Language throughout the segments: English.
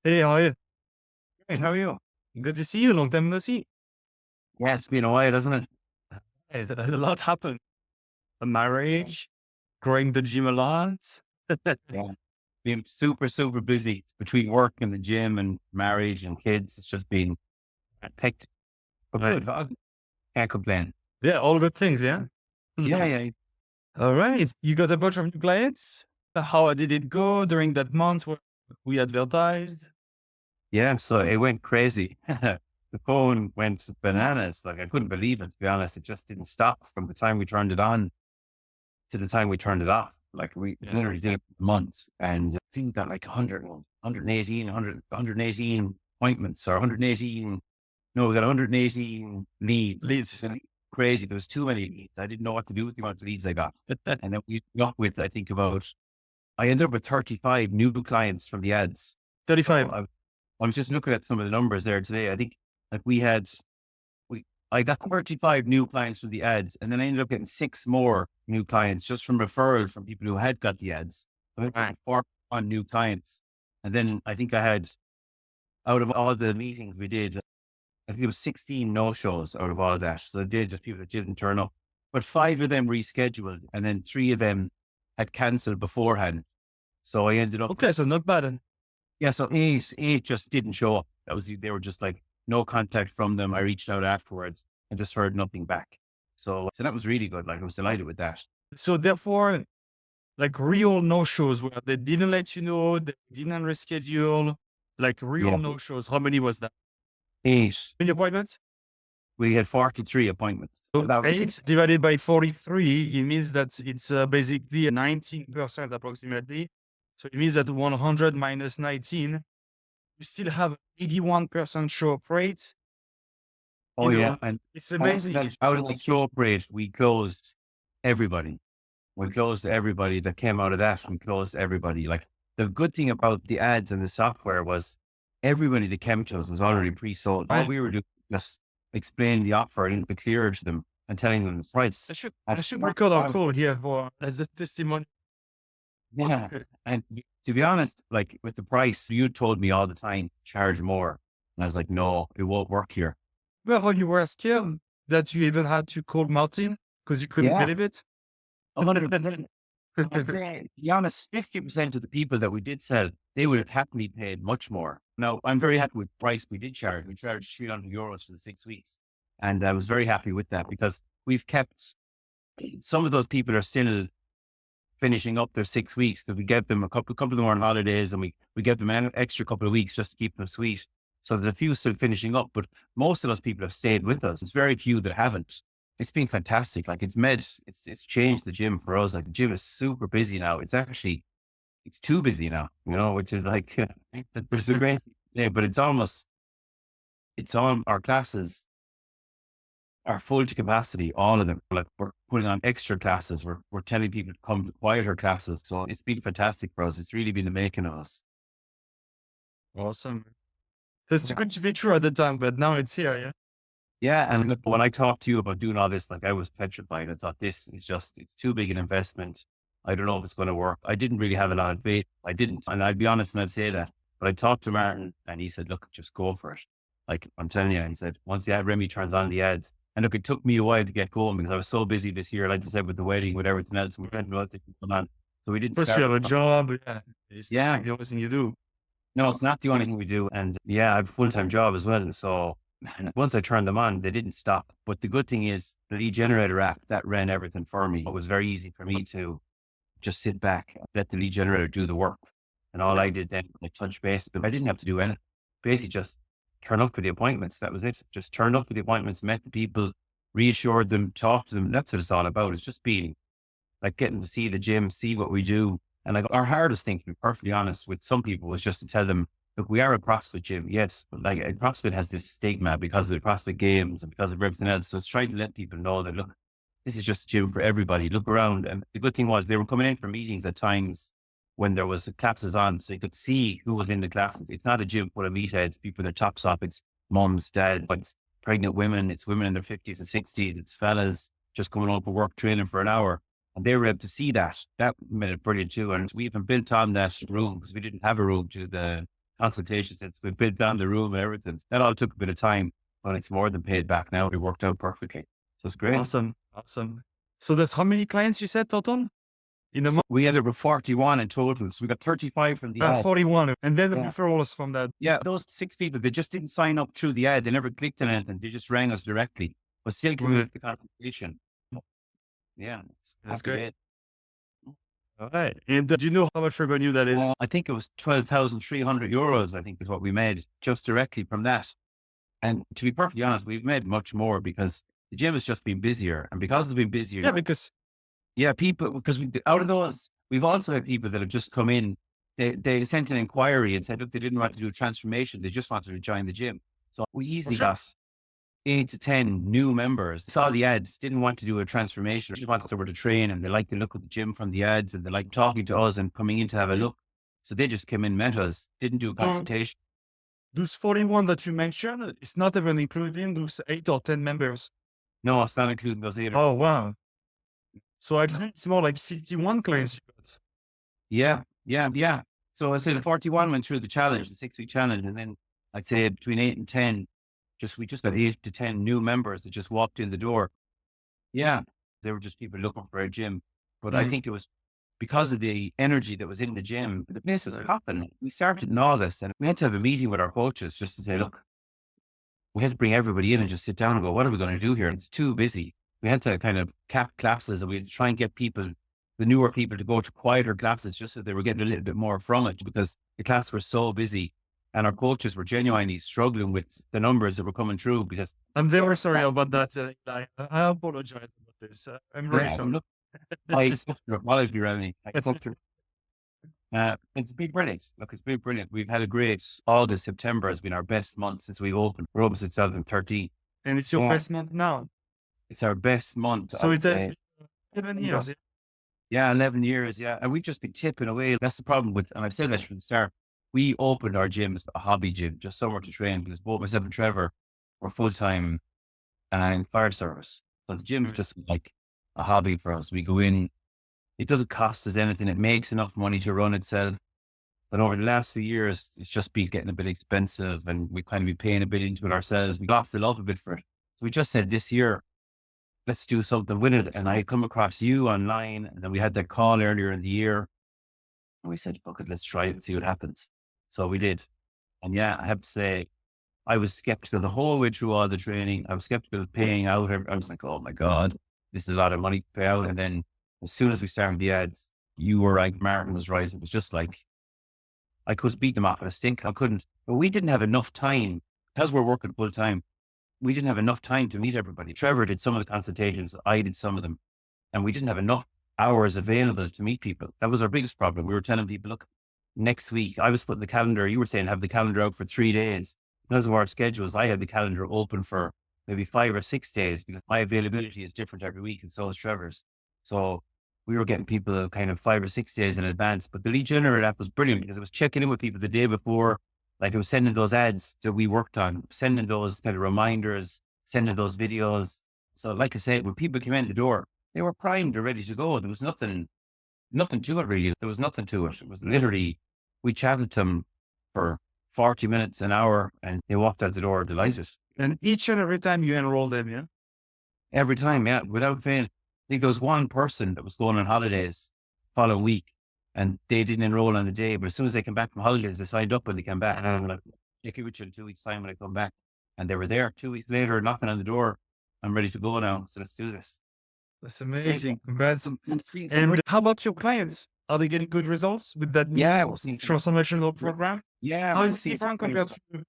Hey, how are you? Hey, how are you? Good to see you. Long time no see. Yeah, it's been a while, hasn't it? Hey, a lot happened. A marriage, growing the gym a lot. Yeah. Been super, super busy between work and the gym and marriage and kids. It's just been hectic. But Right. good. I can't complain. Yeah, all good things, yeah? Yeah, yeah. All right. You got a bunch of new clients? How did it go during that month where we advertised? Yeah. So it went crazy. The phone went bananas. Like I couldn't believe it, to be honest. It just didn't stop from the time we turned it on to the time we turned it off. Like we Yeah. literally did it for months. And I think we got like 100, 118, 100, 118 appointments or 118. No, we got 118 leads. Leads. Crazy. There was too many leads. I didn't know what to do with the amount of leads I got. And then we got with, I think I ended up with 35 new clients from the ads. So 35. I was just looking at some of the numbers there today. I think like we, I got 35 new clients from the ads, and then I ended up getting 6 more new clients just from referrals from people who had got the ads. So I ended up Right. with 41 new clients. And then I think I had, out of all the meetings we did, I think it was 16 no-shows out of all that. So they did just people that didn't turn up, but 5 of them rescheduled, and then 3 of them had cancelled beforehand. So I ended up with, Okay, so not bad. yeah, so eight just didn't show up. They were just like no contact from them. I reached out afterwards and just heard nothing back. So that was really good. Like I was delighted with that. So therefore, like real no-shows where they didn't let you know, they didn't reschedule, like real Yeah. no-shows. How many was that? Eight. Many appointments? We had 43 appointments. So So that was, 8 divided by 43, it means that it's basically 19% approximately. So it means that 100 minus 19, you still have 81% show up rate. oh yeah. And It's amazing. out of the show up rate, we closed everybody. We closed everybody that came out of that. We closed everybody. Like the good thing about the ads and the software was everybody that came to us was already pre-sold. All Right? we were doing was just explaining the offer a little bit clearer to them and telling them the price. I should record our call here for as a testimony. Yeah. And to be honest, like with the price, you told me all the time, charge more. And I was like, no, it won't work here. Well, you were scared that you even had to call Martin because you couldn't Yeah. believe it. 100%. I'd say, to be honest, 50% of the people that we did sell, they would have happily paid much more. Now, I'm very happy with the price we did charge. We charged €300 for the 6 weeks. And I was very happy with that because we've kept some of those people are still finishing up their 6 weeks because we gave them a couple of them are on holidays and we gave them an extra couple of weeks just to keep them sweet. So there's a few still finishing up, but most of those people have stayed with us. It's very few that haven't. It's been fantastic. Like it's changed the gym for us. Like the gym is super busy now. It's too busy now, which is like, which is a great, yeah, but it's on our classes are full to capacity, all of them. Like we're putting on extra classes. We're telling people to come to quieter classes. So it's been fantastic for us. It's really been the making of us. Awesome. So it's good to be true at the time, but now it's here. Yeah. Yeah. And look, when I talked to you about doing all this, like I was petrified. I thought it's too big an investment. I don't know if it's going to work. I didn't really have a lot of faith. I didn't. And I'd be honest and I'd say that. But I talked to Martin and he said, look, just go for it. Like I'm telling you, he said, once the ad Remy turns on the ads, and look, it took me a while to get going because I was so busy this year, like I said, with the wedding, with everything else. We went to come on. So we didn't Plus, you start. have a job. Yeah. It's not Yeah. like the only thing you do. No, it's not the only thing we do. And yeah, I have a full-time job as well. So man, once I turned them on, they didn't stop. But the good thing is the lead generator app that ran everything for me. It was very easy for me to just sit back, let the lead generator do the work. And all I did then, I touched base, but I didn't have to do anything. Basically just turn up for the appointments. That was it. Just turned up for the appointments, met the people, reassured them, talked to them. That's what it's all about. It's just being like getting to see the gym, see what we do. And like our hardest thing, to be perfectly honest with some people, was just to tell them, look, we are a CrossFit gym. Yes. But like CrossFit has this stigma because of the CrossFit games and because of everything else. So it's trying to let people know that, look, this is just a gym for everybody. Look around. And the good thing was they were coming in for meetings at times when there was classes on. So you could see who was in the classes. It's not a gym full of meatheads, people with their tops off. It's moms, dads, it's pregnant women. It's women in their 50s and 60s. It's fellas just coming home for work training for an hour. And they were able to see that. That made it brilliant too. And we even built on that room because we didn't have a room to the consultation since we built down the room and everything. That all took a bit of time, but it's more than paid back now. It worked out perfectly. So it's great. Awesome. Awesome. So that's how many clients you said total in a month? We had over 41 in total. So we got 35 from the ad. 41. And then the Yeah. referrals from that. Yeah, those 6 people, they just didn't sign up through the ad. They never clicked on anything. They just rang us directly, but still gave us the consultation. Yeah, that's great. great. All right. And do you know how much revenue that is? I think it was 12,300 euros, I think is what we made just directly from that. And to be perfectly honest, we've made much more because the gym has just been busier. And because it's been busier, Yeah, because people, because out of those, we've also had people that have just come in. They sent an inquiry and said, look, they didn't want to do a transformation. They just wanted to join the gym. So we easily got 8 to 10 new members, saw the ads, didn't want to do a transformation, just wanted to train, and they like the look of the gym from the ads, and they like talking to us and coming in to have a look. So they just came in, met us, didn't do a consultation. Those 41 that you mentioned, it's not even including those 8 or 10 members. No, it's not including those either. Oh, wow. So I think it's more like 51 clients you got. Yeah. So I say the 41 went through the challenge, the 6-week challenge, and then I'd say between 8 and 10, we just got 8 to 10 new members that just walked in the door. Yeah, they were just people looking for a gym. But I think it was because of the energy that was in the gym, the place was hopping. We started in August and we had to have a meeting with our coaches just to say, look, we had to bring everybody in and just sit down and go, what are we going to do here? It's too busy. We had to kind of cap classes, and we had to try and get people, the newer people, to go to quieter classes just so they were getting a little bit more from it, because the classes were so busy. And our coaches were genuinely struggling with the numbers that were coming through because I'm very sorry about that. I apologize about this. I'm very sorry. Look, apology, Remy. It's been brilliant. Look, it's been brilliant. We've had a great August. September has been our best month since we've opened. We're open since 2013. And it's your best month now. It's our best month. So it has 11 years. Yeah, 11 years. Yeah. And we've just been tipping away. That's the problem with, and I've said that from the start. We opened our gym as a hobby gym, just somewhere to train, because both myself and Trevor were full-time in fire service. So the gym is just like a hobby for us. We go in, it doesn't cost us anything. It makes enough money to run itself. But over the last few years, it's just been getting a bit expensive, and we kind of been paying a bit into it ourselves. We lost the love a bit for it. So we just said this year, let's do something with it. And I come across you online, and then we had that call earlier in the year. And we said, okay, let's try it and see what happens. So we did. And yeah, I have to say, I was skeptical the whole way through all the training. I was skeptical of paying out. I was like, oh my God, this is a lot of money to pay out. And then as soon as we started the ads, you were right, Martin was right. It was just like, I could beat them off with a stink. I couldn't, but we didn't have enough time because we're working full time. We didn't have enough time to meet everybody. Trevor did some of the consultations. I did some of them, and we didn't have enough hours available to meet people. That was our biggest problem. We were telling people, look, next week, I was putting the calendar, you were saying have the calendar out for 3 days. Because of our schedules, I had the calendar open for maybe 5 or 6 days because my availability is different every week, and so is Trevor's. So we were getting people kind of 5 or 6 days in advance. But the lead generator app was brilliant because it was checking in with people the day before. Like, it was sending those ads that we worked on, sending those kind of reminders, sending those videos. So like I said, when people came in the door, they were primed and ready to go. There was nothing to it really. There was nothing to it. It was literally, we chatted to them for 40 minutes, an hour, and they walked out the door delighted. And each and every time you enroll them, yeah? Every time, yeah, without fail. I think there was one person that was going on holidays following week, and they didn't enroll on the day, but as soon as they came back from holidays, they signed up when they came back. And I'm like, take it with you in 2 weeks' time when I come back. And they were there 2 weeks later, knocking on the door. I'm ready to go now, so let's do this. That's amazing. Congrats. And how about your clients? Are they getting good results with that transformational program? Yeah. How is it different compared to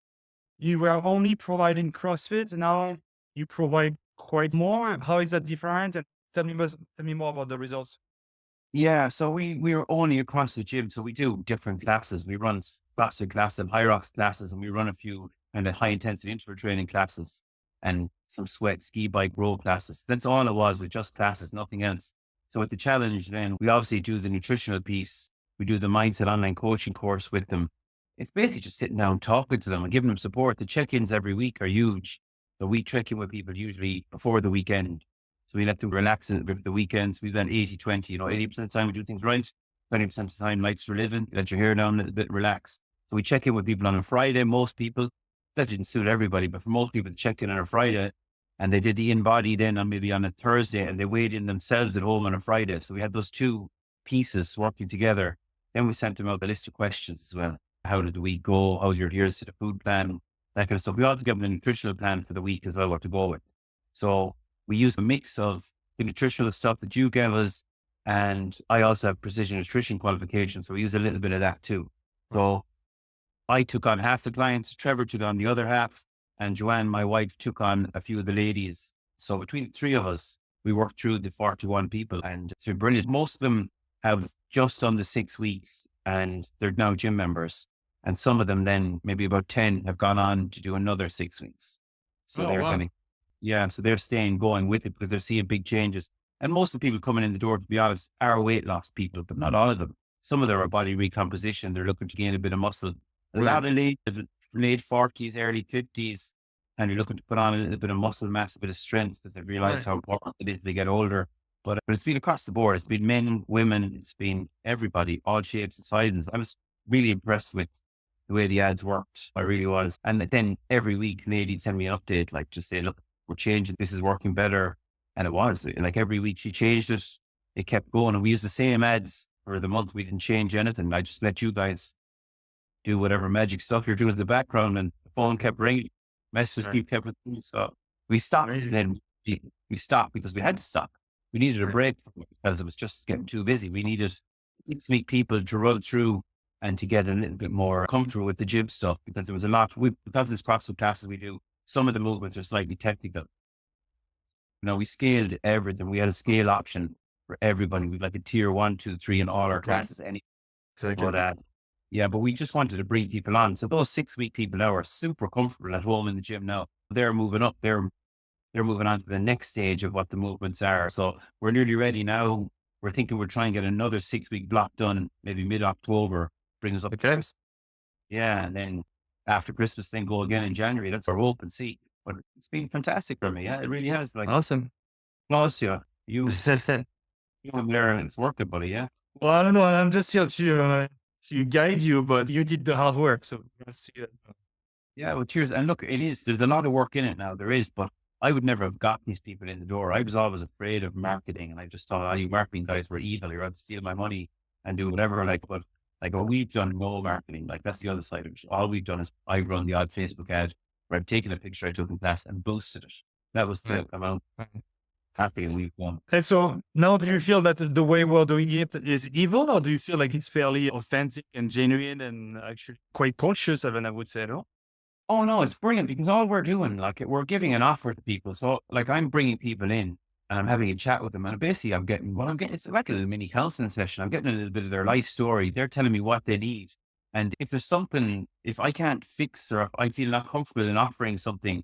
you were only providing CrossFit, and now you provide quite more? How is that different? And tell me more about the results. Yeah, so we are only a CrossFit gym, so we do different classes. We run CrossFit classes, high rocks classes, and we run a few kind of high intensity interval training classes and some sweat, ski, bike, row classes. That's all it was just classes, nothing else. So with the challenge, then we obviously do the nutritional piece. We do the mindset online coaching course with them. It's basically just sitting down, talking to them and giving them support. The check-ins every week are huge. So we check in with people usually before the weekend. So we let them relax with the weekends. We've done 80-20, 80% of the time we do things right. 20% of the time, life's for living. You let your hair down a little bit, relax. So we check in with people on a Friday. Most people, that didn't suit everybody, but for most people, they checked in on a Friday and they did the in-body then on maybe on a Thursday, and they weighed in themselves at home on a Friday. So we had those two pieces working together. Then we sent them out a list of questions as well. How did the week go? How's your adherence to the food plan? That kind of stuff. We also give them a nutritional plan for the week as well, what to go with. So we use a mix of the nutritional stuff that you gave us, and I also have precision nutrition qualification. So we use a little bit of that too. So I took on half the clients, Trevor took on the other half, and Joanne, my wife, took on a few of the ladies. So between the three of us, we worked through the 41 people, and it's been brilliant. Most of them have just done the 6 weeks and they're now gym members. And some of them then, maybe about 10, have gone on to do another 6 weeks. So they're wow. so they're staying going with it because they're seeing big changes. And most of the people coming in the door, to be honest, are weight loss people, but not all of them. Some of them are body recomposition. They're looking to gain a bit of muscle. A lot of late 40s, early 50s, and you're looking to put on a little bit of muscle mass, a bit of strength, because they realize how important it is they get older. But it's been across the board. It's been men, women, it's been everybody, all shapes and sizes. I was really impressed with the way the ads worked. I really was. And then every week, Nady'd send me an update, like just say, look, we're changing, this is working better. And it was. And like every week she changed it. It kept going. And we used the same ads for the month. We didn't change anything. I just let you guys do whatever magic stuff you're doing in the background, and the phone kept ringing, messages kept coming. So we stopped. And then we stopped because we had to stop. We needed a break because it was just getting too busy. We needed 6 week people to run through and to get a little bit more comfortable with the gym stuff, because there was a lot. Because it's CrossFit classes we do, some of the movements are slightly technical. We scaled everything. We had a scale option for everybody. We'd like a tier 1, 2, 3 in all our classes. But we just wanted to bring people on. So those 6 week people now are super comfortable at home in the gym now. They're moving up. They're moving on to the next stage of what the movements are. So we're nearly ready now. We're thinking we'll try and get another 6 week block done, maybe mid-October, bring us up to Christmas. Yeah. And then after Christmas, then go again in January. That's our hope and see. But it's been fantastic for me. Yeah, it really has. Awesome. Applause to you. You have learned it's working, buddy. Yeah. Well, I don't know. I'm just here to guide you, but you did the hard work. So let's see that. Yeah, well, cheers. And look, there's a lot of work in it now. There is, but I would never have got these people in the door. I was always afraid of marketing, and I just thought, you marketing guys were evil. You're out to steal my money and do whatever. But we've done no marketing. Like, that's the other side of it. All we've done is I run the odd Facebook ad where I've taken a picture I took in class and boosted it. That was the amount happy we've won. And so now, do you feel that the way we're doing it is evil, or do you feel like it's fairly authentic and genuine and actually quite conscious of it, I would say, no? Oh no, it's brilliant, because all we're doing, we're giving an offer to people. So I'm bringing people in and I'm having a chat with them, and basically I'm getting, it's like a little mini counseling session. I'm getting a little bit of their life story. They're telling me what they need. And if there's something, if I can't fix, or if I feel not comfortable in offering something,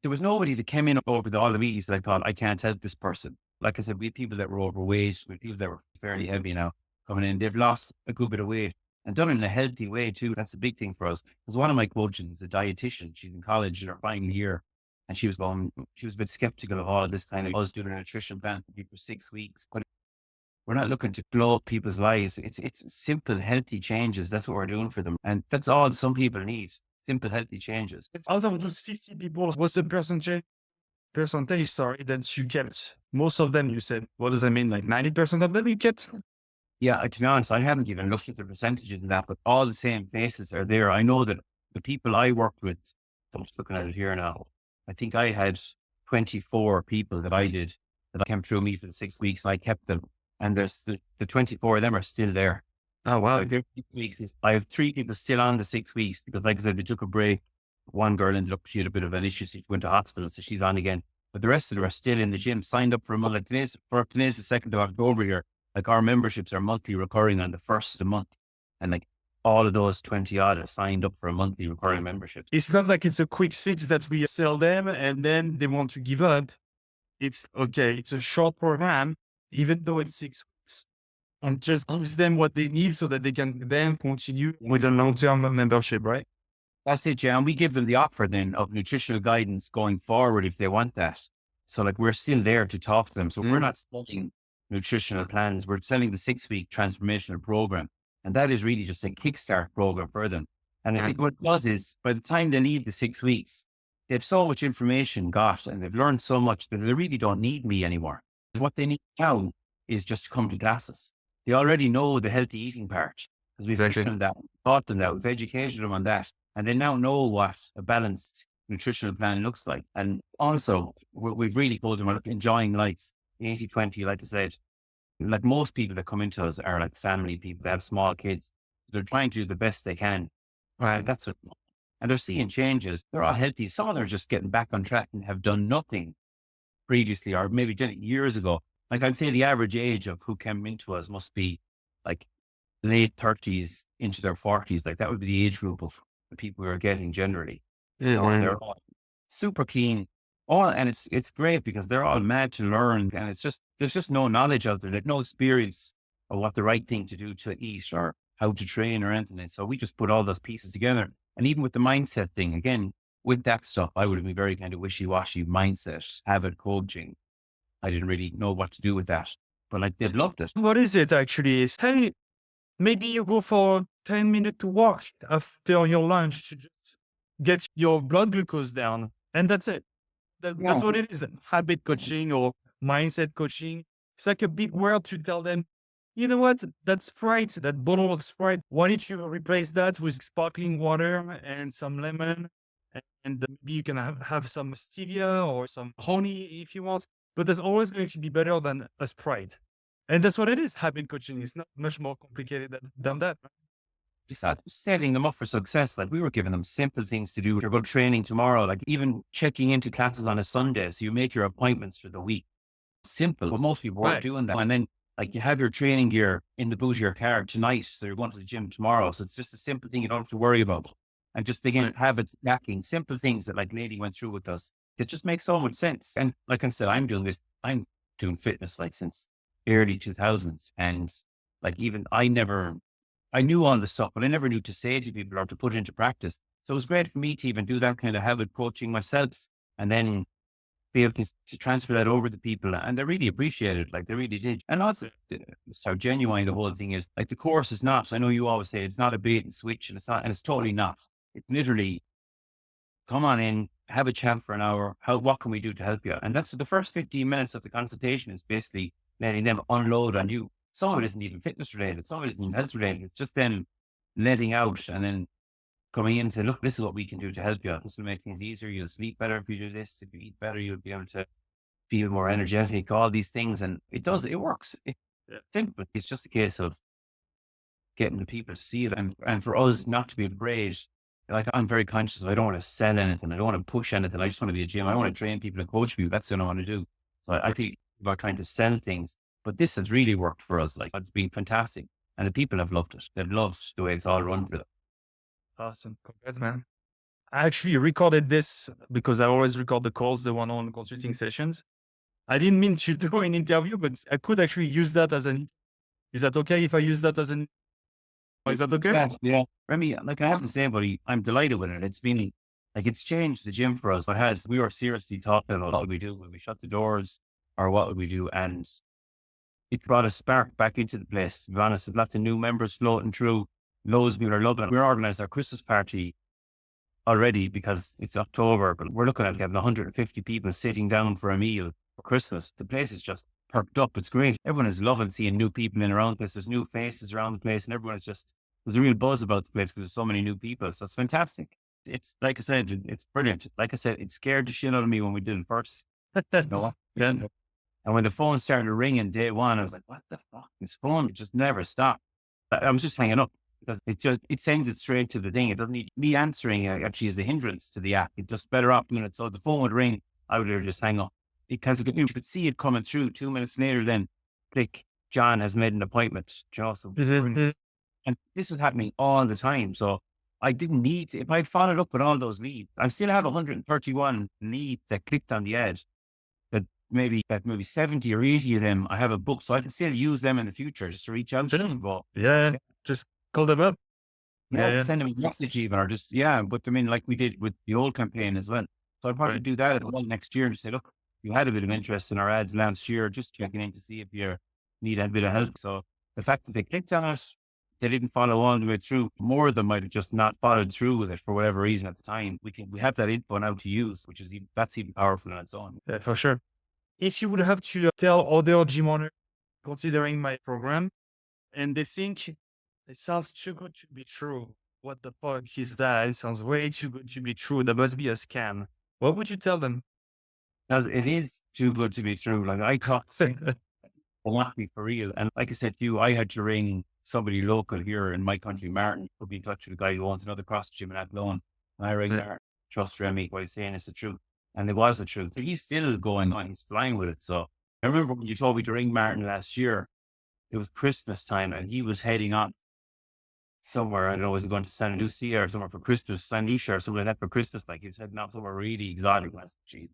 there was nobody that came in over all the meetings that I thought, I can't help this person. Like I said, we had people that were overweight, we had people that were fairly heavy now coming in. They've lost a good bit of weight and done it in a healthy way too. That's a big thing for us. Because one of my coaches is a dietitian. She's in college in her final year. And she was a bit skeptical of all this kind of us doing a nutrition plan for 6 weeks. But we're not looking to blow up people's lives. It's simple, healthy changes. That's what we're doing for them. And that's all some people need. Simple, healthy changes. Out of those 50 people, what's the percentage, that you kept? Most of them, you said. What does that mean? Like 90% of them you kept? Yeah, to be honest, I haven't even looked at the percentages of that, but all the same faces are there. I know that the people I worked with, I'm just looking at it here now, I think I had 24 people that I did that came through me for the 6 weeks. I kept them. And there's the 24 of them are still there. Oh, wow. I have 3 people still on the 6 weeks because, like I said, they took a break. One girl ended up, she had a bit of an issue. So she went to hospital, so she's on again. But the rest of them are still in the gym, signed up for a month. Like today's the 2nd of October here. Like, our memberships are monthly recurring on the 1st of the month. And all of those 20 odd are signed up for a monthly recurring membership. It's not like it's a quick fix that we sell them and then they want to give up. It's okay. It's a short program, even though it's 6 weeks, and just gives them what they need so that they can then continue with a long-term membership, right? That's it, yeah. And we give them the offer then of nutritional guidance going forward if they want that. So we're still there to talk to them. So we're not selling nutritional plans. We're selling the 6 week transformational program. And that is really just a kickstart program for them. And what it does is by the time they leave the 6 weeks, they've so much information got and they've learned so much that they really don't need me anymore. What they need now is just to come to classes. They already know the healthy eating part because we've Exactly. given them that, taught them that, we've educated them on that. And they now know what a balanced nutritional plan looks like. And also, we've really told them about enjoying life. 80-20, like I said, like most people that come into us are like family people. They have small kids. They're trying to do the best they can. Right. That's what, and they're seeing changes. They're all healthy. Some of them are just getting back on track and have done nothing previously, or maybe done it years ago. Like I'd say the average age of who came into us must be like late 30s into their 40s. Like that would be the age group of the people we are getting generally. Yeah. They're all super keen. And it's great because they're all mad to learn. And it's just, there's just no knowledge out there. There's no experience of what the right thing to do to eat or how to train or anything. So we just put all those pieces together. And even with the mindset thing, again, with that stuff, I would have been very kind of wishy-washy mindset, habit coaching. I didn't really know what to do with that, but like they loved it. What is it actually? Is, hey, maybe you go for 10 minutes to walk after your lunch to just get your blood glucose down. And that's it. That's what it is. Habit coaching or mindset coaching. It's like a big word to tell them, you know what? That Sprite, that bottle of Sprite, why don't you replace that with sparkling water and some lemon? And maybe you can have some stevia or some honey if you want. But that's always going to be better than a Sprite. And that's what it is. Habit coaching is not much more complicated than that. Setting them up for success. Like we were giving them simple things to do. They're going training tomorrow, like even checking into classes on a Sunday. So you make your appointments for the week. Simple. But most people weren't doing that. And then like you have your training gear in the boot of your car tonight. So you're going to the gym tomorrow. So it's just a simple thing you don't have to worry about. And just again, habits, lacking simple things that like Lady went through with us. It just makes so much sense. And like I said, I'm doing fitness like since early 2000s. And like even I knew all the stuff, but I never knew to say to people or to put into practice. So it was great for me to even do that kind of habit coaching myself and then be able to transfer that over to people. And they really appreciated it. Like they really did. And also it's how genuine the whole thing is. Like the course is not, I know you always say it's not a bait and switch and it's not, and it's totally not. It's literally come on in, have a chat for an hour. What can we do to help you? And that's the first 15 minutes of the consultation is basically letting them unload on you. Some of it isn't even fitness related. Some of it isn't health related. It's just them letting out and then coming in and saying, look, this is what we can do to help you. This will make things easier. You'll sleep better if you do this. If you eat better, you'll be able to feel more energetic, all these things. And it works. It's simple. It's just a case of getting the people to see it. And for us not to be afraid. Like I'm very conscious. I don't want to sell anything. I don't want to push anything. I just want to be a gym. I want to train people and coach people. That's what I want to do. So I think about trying to sell things, but this has really worked for us. Like it's been fantastic. And the people have loved it. They've loved the way it's all run for them. Awesome. Congrats, man. I actually recorded this because I always record the calls, the one-on-one consulting sessions. I didn't mean to do an interview, but I could actually use that as is that okay if I use that as is that okay? Yeah. Remy, like I have to say, buddy, I'm delighted with it. It's been like, it's changed the gym for us. We were seriously talking about what would we do when we shut the doors or what would we do? And it brought a spark back into the place. To be honest, there's lots of new members floating through. Loads of people are loving it. We're organized our Christmas party already because it's October, but we're looking at having 150 people sitting down for a meal for Christmas. The place is just perked up. It's great. Everyone is loving seeing new people in around the place. There's new faces around the place and everyone is just, there's a real buzz about the place because there's so many new people. So it's fantastic. It's like I said, it's brilliant. Like I said, it scared the shit out of me when we did it first. You know what? Then, and when the phone started to ring in day one, I was like, what the fuck? This phone, it just never stopped. I was just hanging up because it sends it straight to the thing. It doesn't need me answering actually as a hindrance to the app. It's just better off doing it. So the phone would ring, I would just hang up. Because you could see it coming through 2 minutes later, then click, John has made an appointment. So, and this is happening all the time. So I didn't need to, if I'd followed up with all those leads, I still have 131 leads that clicked on the ad. That maybe 70 or 80 of them I have a book, so I can still use them in the future just to reach out to them. But just call them up. Send them a message even, or just but I mean, like we did with the old campaign as well. So I'd probably do that next year and say, look, you had a bit of interest in our ads last year, just checking in to see if you need a bit of help. So the fact that they clicked on us, they didn't follow all the way through. More of them might have just not followed through with it for whatever reason at the time. We have that info now to use, which is that's even powerful on its own. Yeah, for sure. If you would have to tell other gym owners considering my program, and they think it sounds too good to be true. What the fuck is that? It sounds way too good to be true. That must be a scam. What would you tell them? Because it is too good to be true. Like I thought, it want to be for real. And like I said to you, I had to ring somebody local here in my country, Martin, put me in touch with a guy who owns another CrossFit gym in Athlone. And I rang Martin, trust Remy, what he's saying is the truth. And it was the truth. So he's still going on, he's flying with it. So I remember when you told me to ring Martin last year, it was Christmas time and he was heading on somewhere. I don't know, was he going to San Lucia or somewhere for Christmas, San Lucia or something like that for Christmas? Like he was heading off somewhere really exotic. I was like, geez,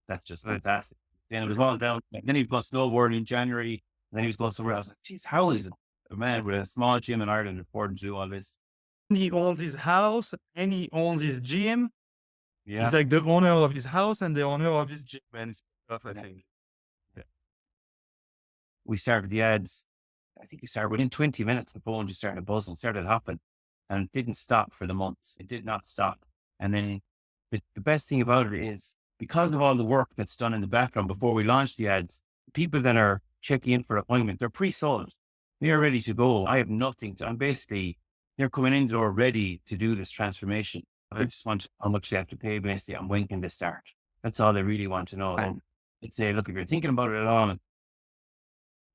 that's just fantastic. Then it was all down. Then he was going snowboarding in January. And then he was going somewhere else. Like, geez, how is it a man with a small gym in Ireland affording to do all this? He owns his house and he owns his gym. Yeah. He's like the owner of his house and the owner of his gym. And it's tough, I think. We started the ads. I think we started within 20 minutes. The phone just started buzzing, started hopping, and it didn't stop for the months. It did not stop. And then the best thing about it is because of all the work that's done in the background before we launch the ads, people that are checking in for an appointment, they're pre-sold. They are ready to go. I have nothing to, I'm basically, they're coming in the door ready to do this transformation. I just want how much they have to pay. Basically, I'm winking to start. That's all they really want to know. And they'd say, look, if you're thinking about it at all,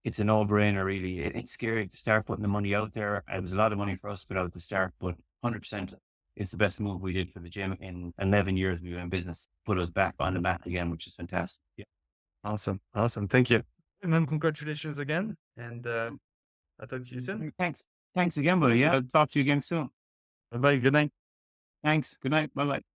it's a no-brainer, really. It's scary to start putting the money out there. It was a lot of money for us to put out at the start, but 100%, it's the best move we did for the gym in 11 years we were in business. Put us back on the map again, which is fantastic. Yeah. Awesome. Awesome. Thank you. And then congratulations again. And I'll talk to you soon. Thanks. Thanks again, buddy. Yeah, I'll talk to you again soon. Bye-bye. Good night. Thanks. Good night. Bye-bye.